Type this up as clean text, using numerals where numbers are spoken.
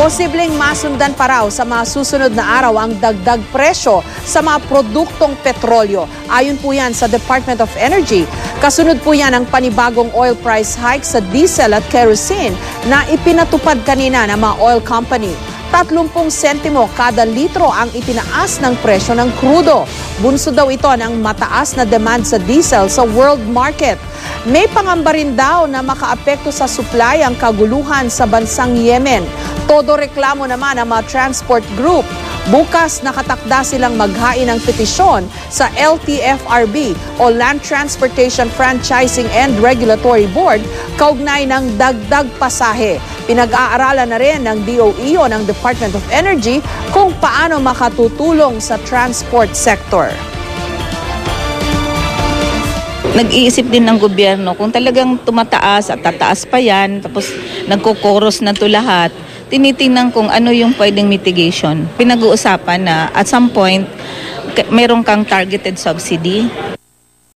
Posibleng masundan pa raw sa mga susunod na araw ang dagdag presyo sa mga produktong petrolyo. Ayon po yan sa Department of Energy. Kasunod po yan ang panibagong oil price hike sa diesel at kerosene na ipinatupad kanina ng mga oil company. 30 sentimo kada litro ang itinaas ng presyo ng krudo. Bunso daw ito ng mataas na demand sa diesel sa world market. May pangamba rin daw na makaapekto sa supply ang kaguluhan sa bansang Yemen. Todo reklamo naman ang mga transport group. Bukas nakatakda silang maghain ng petisyon sa LTFRB o Land Transportation Franchising and Regulatory Board kaugnay ng dagdag pasahe. Pinag-aaralan na rin ng DOE o ng Department of Energy kung paano makatutulong sa transport sector. Nag-iisip din ng gobyerno kung talagang tumataas at tataas pa yan, tapos nagkukoros na to lahat, tinitingnan kung ano yung pwedeng mitigation. Pinag-uusapan na at some point, meron kang targeted subsidy